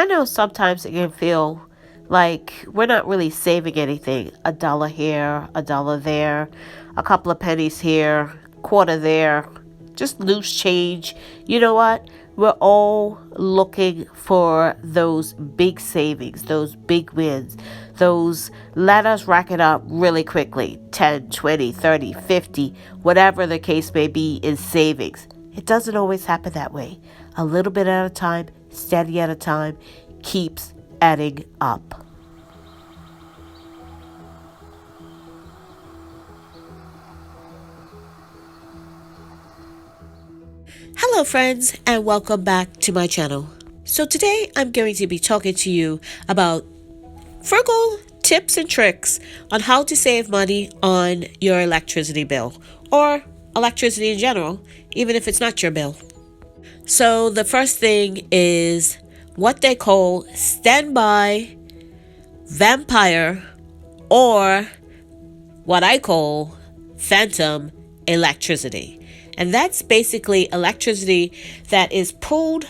I know sometimes it can feel like we're not really saving anything. A dollar here, a dollar there, a couple of pennies here, quarter there, just loose change. You know what? We're all looking for those big savings, those big wins, those let us rack it up really quickly 10, 20, 30, 50, whatever the case may be in savings. It doesn't always happen that way. A little bit at a time, steady at a time, keeps adding up. Hello friends, and welcome back to my channel. So today I'm going to be talking to you about frugal tips and tricks on how to save money on your electricity bill or electricity in general, even if it's not your bill. So the first thing is what they call standby, vampire, or what I call phantom electricity. And that's basically electricity that is pulled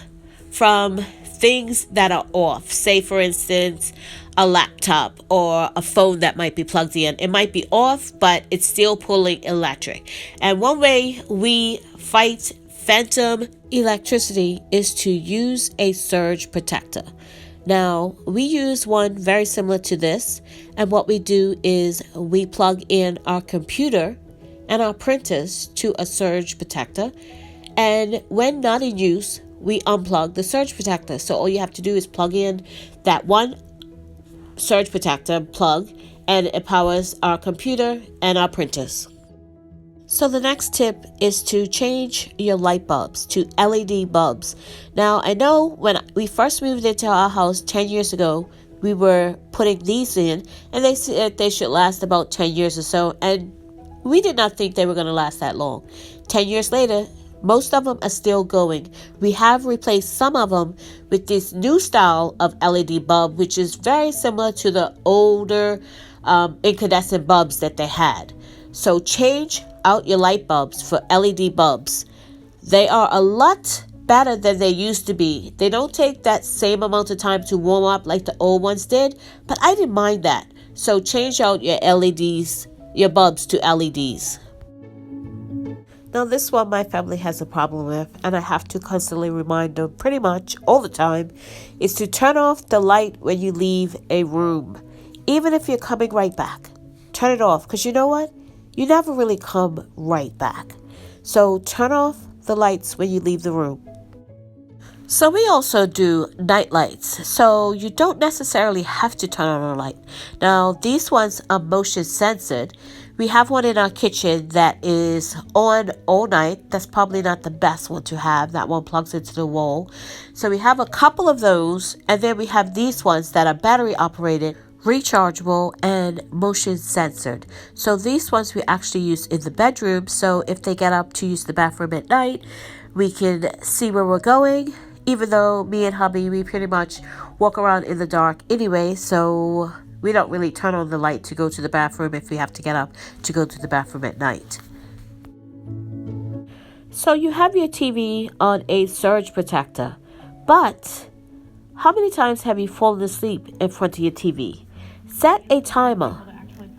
from things that are off. Say, for instance, a laptop or a phone that might be plugged in. It might be off, but it's still pulling electric. And one way we fight phantom electricity is to use a surge protector. Now, we use one very similar to this, and what we do is we plug in our computer and our printers to a surge protector, and when not in use, we unplug the surge protector. So all you have to do is plug in that one surge protector plug, and it powers our computer and our printers. So the next tip is to change your light bulbs to LED bulbs. Now, I know when we first moved into our house 10 years ago, we were putting these in, and they said they should last about 10 years or so, and we did not think they were going to last that long. 10 years later, most of them are still going. We have replaced some of them with this new style of LED bulb, which is very similar to the older incandescent bulbs that they had. So change out your light bulbs for LED bulbs. They are a lot better than they used to be. They don't take that same amount of time to warm up like the old ones did, but I didn't mind that. So change out your LEDs, your bulbs to LEDs. Now this one my family has a problem with, and I have to constantly remind them pretty much all the time, is to turn off the light when you leave a room. Even if you're coming right back, turn it off, because you know what? You never really come right back. So turn off the lights when you leave the room. So we also do night lights. So you don't necessarily have to turn on a light. Now these ones are motion censored. We have one in our kitchen that is on all night. That's probably not the best one to have. That one plugs into the wall. So we have a couple of those, and then we have these ones that are battery operated, rechargeable, and motion censored. So these ones we actually use in the bedroom. So if they get up to use the bathroom at night, we can see where we're going. Even though me and hubby, we pretty much walk around in the dark anyway, so we don't really turn on the light to go to the bathroom if we have to get up to go to the bathroom at night. So you have your TV on a surge protector, but how many times have you fallen asleep in front of your TV? Set a timer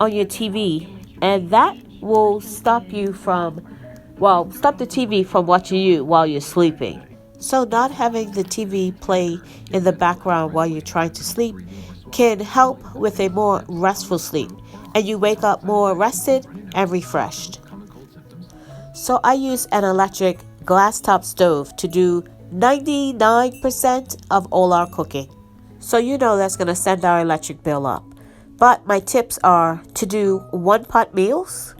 on your TV, and that will stop the TV from watching you while you're sleeping. So not having the TV play in the background while you're trying to sleep can help with a more restful sleep, and you wake up more rested and refreshed. So I use an electric glass top stove to do 99% of all our cooking. So you know that's going to send our electric bill up. But my tips are to do one-pot meals,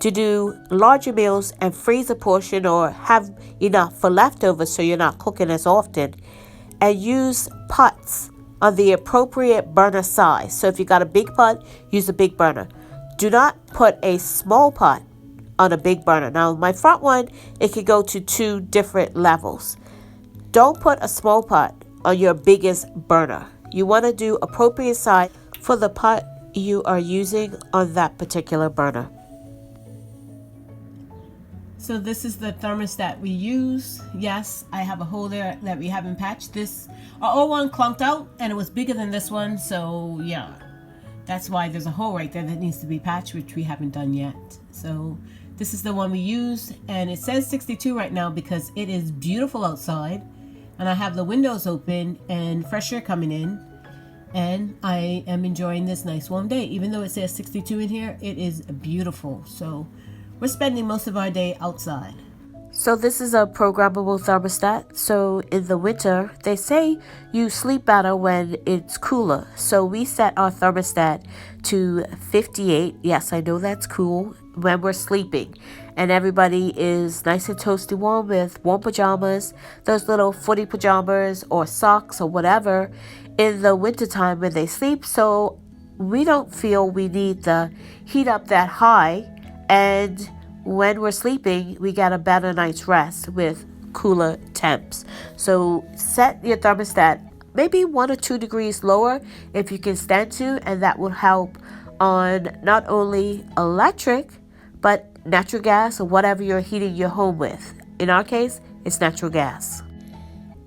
to do larger meals and freeze a portion or have enough for leftovers so you're not cooking as often, and use pots on the appropriate burner size. So if you got a big pot, use a big burner. Do not put a small pot on a big burner. Now my front one, it could go to 2 different levels. Don't put a small pot on your biggest burner. You want to do appropriate size for the pot you are using on that particular burner. So this is the thermostat we use. Yes, I have a hole there that we haven't patched. Our old one clunked out and it was bigger than this one. So yeah, that's why there's a hole right there that needs to be patched, which we haven't done yet. So this is the one we use, and it says 62 right now because it is beautiful outside. And I have the windows open and fresh air coming in. And I am enjoying this nice warm day. Even though it says 62 in here, it is beautiful. So we're spending most of our day outside. So this is a programmable thermostat. So in the winter, they say you sleep better when it's cooler. So we set our thermostat to 58. Yes, I know that's cool when we're sleeping. And everybody is nice and toasty warm with warm pajamas, those little footy pajamas or socks or whatever in the wintertime when they sleep. So we don't feel we need the heat up that high. And when we're sleeping, we get a better night's rest with cooler temps. So set your thermostat maybe 1 or 2 degrees lower if you can stand to, and that will help on not only electric, but natural gas or whatever you're heating your home with. In our case, it's natural gas.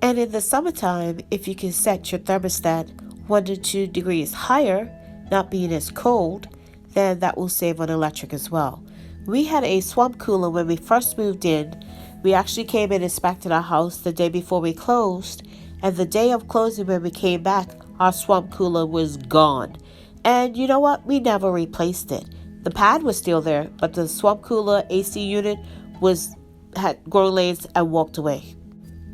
And in the summertime, if you can set your thermostat 1 to 2 degrees higher, not being as cold, then that will save on electric as well. We had a swamp cooler when we first moved in. We actually came and inspected our house the day before we closed, and the day of closing when we came back, our swamp cooler was gone. And you know what? We never replaced it. The pad was still there, but the swamp cooler AC unit had grown legs and walked away.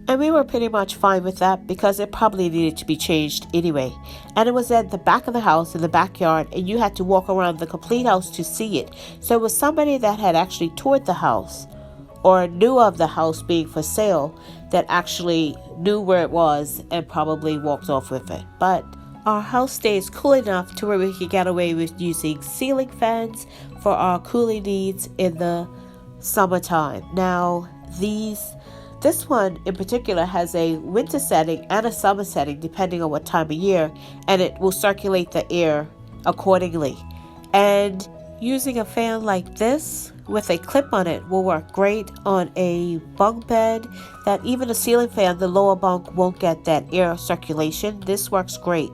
And we were pretty much fine with that because it probably needed to be changed anyway. And it was at the back of the house in the backyard, and you had to walk around the complete house to see it. So it was somebody that had actually toured the house or knew of the house being for sale that actually knew where it was and probably walked off with it. But our house stays cool enough to where we can get away with using ceiling fans for our cooling needs in the summertime. Now, this one in particular has a winter setting and a summer setting depending on what time of year, and it will circulate the air accordingly. And using a fan like this with a clip on it will work great on a bunk bed that even a ceiling fan, the lower bunk won't get that air circulation. This works great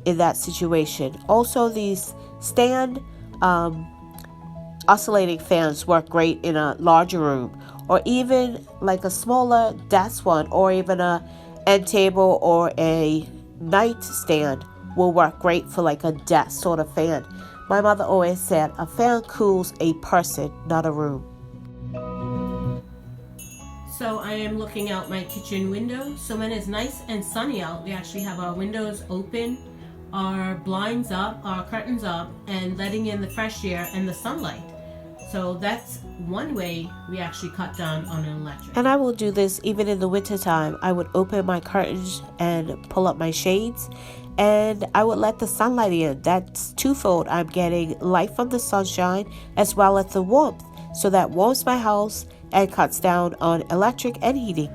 in that situation. Also, these stand oscillating fans work great in a larger room, or even like a smaller desk one, or even a end table or a nightstand will work great for like a desk sort of fan. My mother always said a fan cools a person, not a room. So I am looking out my kitchen window. So when it's nice and sunny out, we actually have our windows open, our blinds up, our curtains up, and letting in the fresh air and the sunlight. So that's one way we actually cut down on electric. And I will do this even in the winter time. I would open my curtains and pull up my shades, and I would let the sunlight in. That's twofold. I'm getting light from the sunshine as well as the warmth. So that warms my house and cuts down on electric and heating.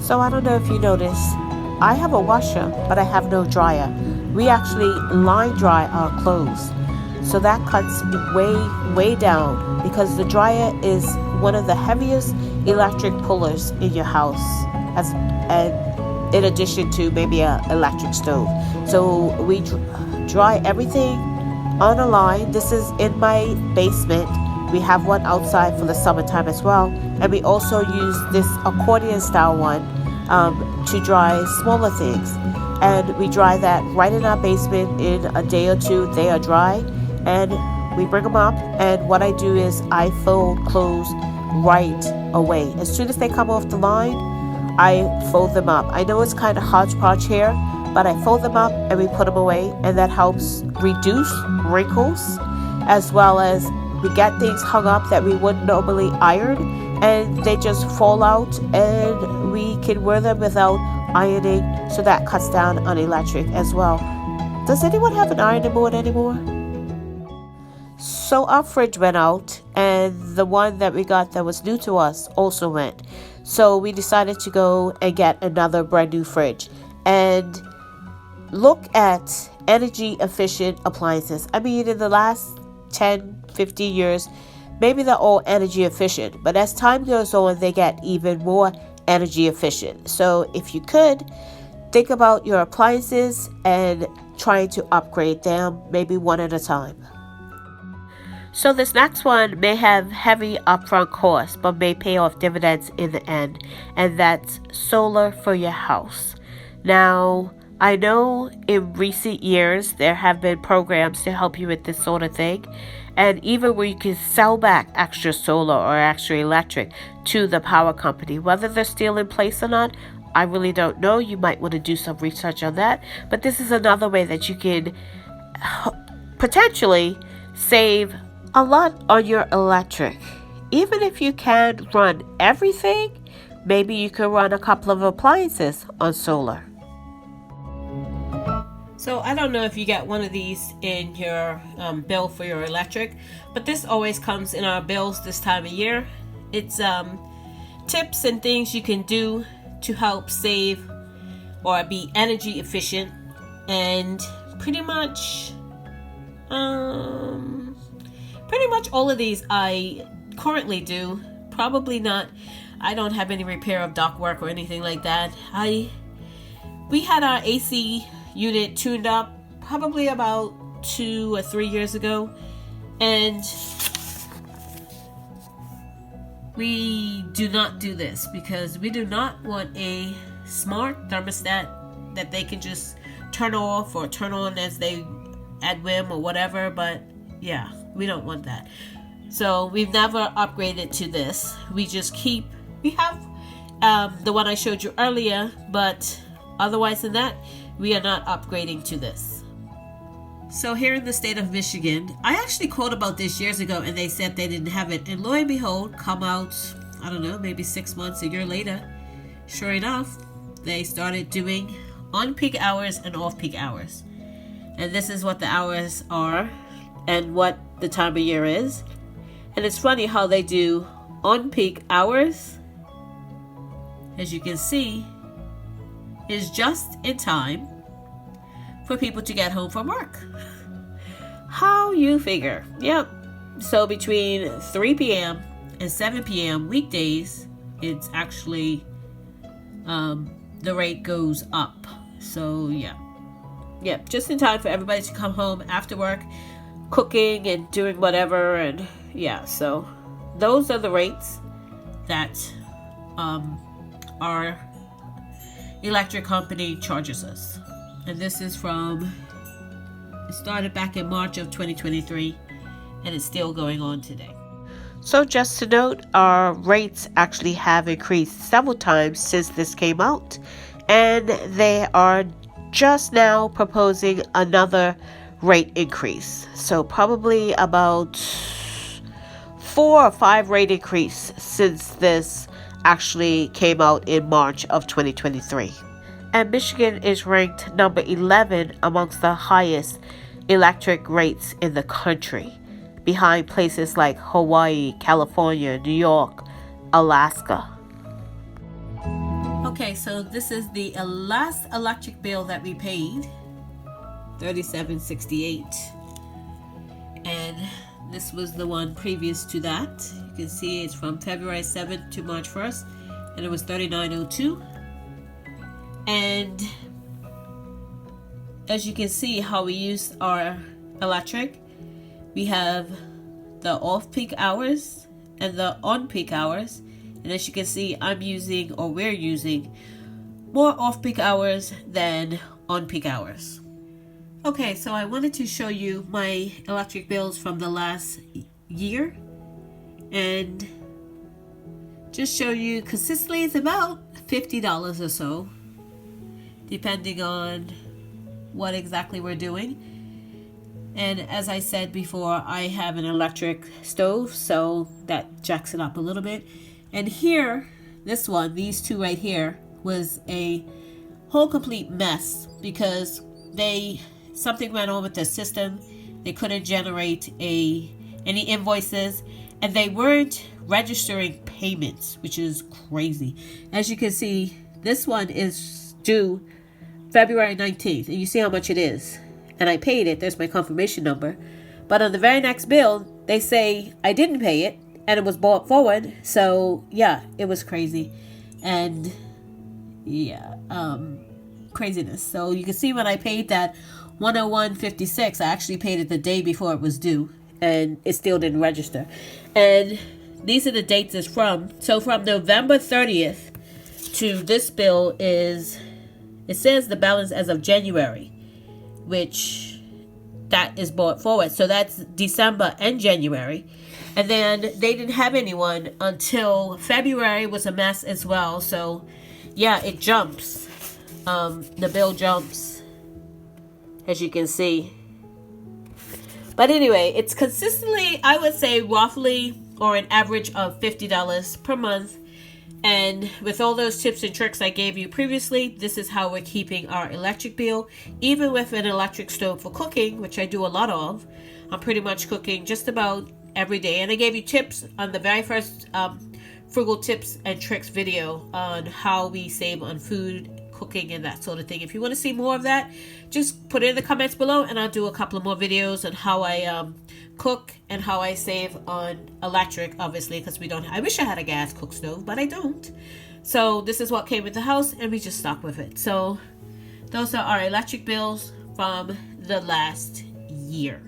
So I don't know if you noticed, I have a washer, but I have no dryer. We actually line dry our clothes. So that cuts way down, because the dryer is one of the heaviest electric pullers in your house, and in addition to maybe an electric stove. So we dry everything on a line. This is in my basement. We have one outside for the summertime as well, and we also use this accordion style one to dry smaller things, and we dry that right in our basement. In a day or two they are dry, and we bring them up, and what I do is I fold clothes right away. As soon as they come off the line, I fold them up. I know it's kind of hodgepodge here, but I fold them up and we put them away, and that helps reduce wrinkles, as well as we get things hung up that we wouldn't normally iron, and they just fall out and we can wear them without ironing. So that cuts down on electric as well. Does anyone have an ironing board anymore? So our fridge went out, and the one that we got that was new to us also went. So we decided to go and get another brand new fridge and look at energy efficient appliances. I mean, in the last 10, 15 years, maybe they're all energy efficient, but as time goes on, they get even more energy efficient. So if you could, think about your appliances and trying to upgrade them, maybe one at a time. So this next one may have heavy upfront costs, but may pay off dividends in the end, and that's solar for your house. Now, I know in recent years there have been programs to help you with this sort of thing, and even where you can sell back extra solar or extra electric to the power company. Whether they're still in place or not, I really don't know. You might want to do some research on that, but this is another way that you can potentially save a lot on your electric. Even if you can't run everything, maybe you can run a couple of appliances on solar. So I don't know if you get one of these in your bill for your electric, but this always comes in our bills this time of year. It's tips and things you can do to help save or be energy efficient, and pretty much all of these I currently do. Probably not. I don't have any repair of ductwork or anything like that. We had our AC unit tuned up probably about 2 or 3 years ago, and we do not do this because we do not want a smart thermostat that they can just turn off or turn on as they at whim or whatever. But yeah, we don't want that. So we've never upgraded to this. We have the one I showed you earlier, but otherwise than that, we are not upgrading to this. So here in the state of Michigan, I actually called about this years ago and they said they didn't have it. And lo and behold, come out, I don't know, maybe 6 months, a year later, sure enough, they started doing on-peak hours and off-peak hours. And this is what the hours are and what the time of year is. And it's funny how they do on-peak hours, as you can see, is just in time for people to get home from work. How you figure? Yep. So between 3 p.m. and 7 p.m. weekdays, it's actually the rate goes up. So yeah, just in time for everybody to come home after work, cooking and doing whatever. And yeah, so those are the rates that our electric company charges us. And this is it started back in March of 2023 and it's still going on today. So just to note, our rates actually have increased several times since this came out, and they are just now proposing another rate increase. So probably about 4 or 5 rate increase since this actually came out in March of 2023. And Michigan is ranked number 11 amongst the highest electric rates in the country, behind places like Hawaii, California, New York, Alaska. Okay, so this is the last electric bill that we paid, $37.68, and this was the one previous to that. You can see it's from February 7th to March 1st, and it was $39.02. And as you can see how we use our electric, we have the off-peak hours and the on-peak hours. And as you can see, we're using more off-peak hours than on-peak hours. Okay, so I wanted to show you my electric bills from the last year and just show you consistently it's about $50 or so, depending on what exactly we're doing. And as I said before, I have an electric stove, so that jacks it up a little bit. And here, these two right here, was a whole complete mess because something went on with the system. They couldn't generate any invoices, and they weren't registering payments, which is crazy. As you can see, this one is due February 19th, and you see how much it is. And I paid it. There's my confirmation number. But on the very next bill, they say I didn't pay it and it was brought forward. So yeah, it was crazy. And yeah, craziness. So you can see when I paid that 101.56, I actually paid it the day before it was due, and it still didn't register. And these are the dates it's from. So from November 30th to this bill is, it says the balance as of January, which that is brought forward. So that's December and January. And then they didn't have anyone until February. Was a mess as well. So yeah, it jumps. The bill jumps, as you can see. But anyway, it's consistently, I would say, roughly or an average of $50 per month. And with all those tips and tricks I gave you previously, this is how we're keeping our electric bill. Even with an electric stove for cooking, which I do a lot of, I'm pretty much cooking just about every day. And I gave you tips on the very first Frugal tips and tricks video on how we save on food, cooking, and that sort of thing. If you want to see more of that, just put it in the comments below, and I'll do a couple of more videos on how I cook and how I save on electric, obviously, because we don't. I wish I had a gas cook stove, but I don't. So this is what came with the house, and we just stuck with it. So those are our electric bills from the last year.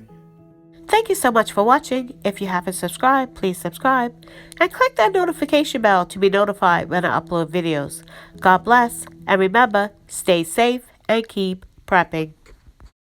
Thank you so much for watching. If you haven't subscribed, please subscribe and click that notification bell to be notified when I upload videos. God bless, and remember, stay safe and keep prepping.